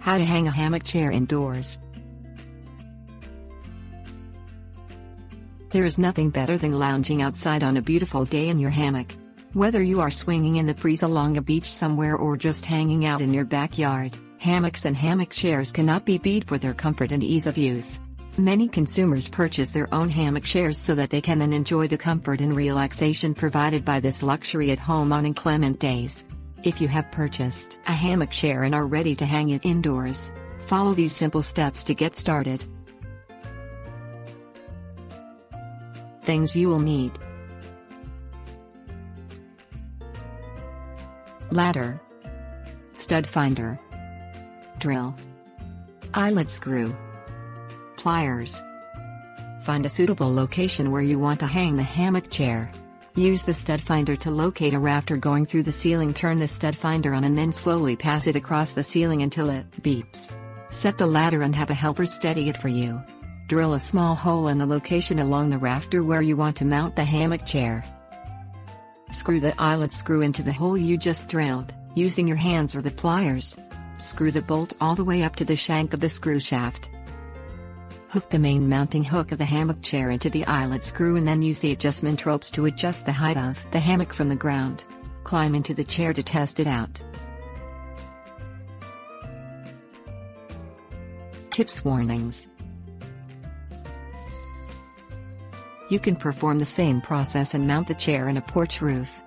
How to hang a hammock chair indoors. There is nothing better than lounging outside on a beautiful day in your hammock. Whether you are swinging in the breeze along a beach somewhere or just hanging out in your backyard, hammocks and hammock chairs cannot be beat for their comfort and ease of use. Many consumers purchase their own hammock chairs so that they can then enjoy the comfort and relaxation provided by this luxury at home on inclement days. If you have purchased a hammock chair and are ready to hang it indoors, follow these simple steps to get started. Things you will need: ladder, stud finder, drill, eyelet screw, pliers. Find a suitable location where you want to hang the hammock chair. Use the stud finder to locate a rafter going through the ceiling. Turn the stud finder on and then slowly pass it across the ceiling until it beeps. Set the ladder and have a helper steady it for you. Drill a small hole in the location along the rafter where you want to mount the hammock chair. Screw the eyelet screw into the hole you just drilled, using your hands or the pliers. Screw the bolt all the way up to the shank of the screw shaft. Hook the main mounting hook of the hammock chair into the eyelet screw and then use the adjustment ropes to adjust the height of the hammock from the ground. Climb into the chair to test it out. Tips: warnings. You can perform the same process and mount the chair in a porch roof,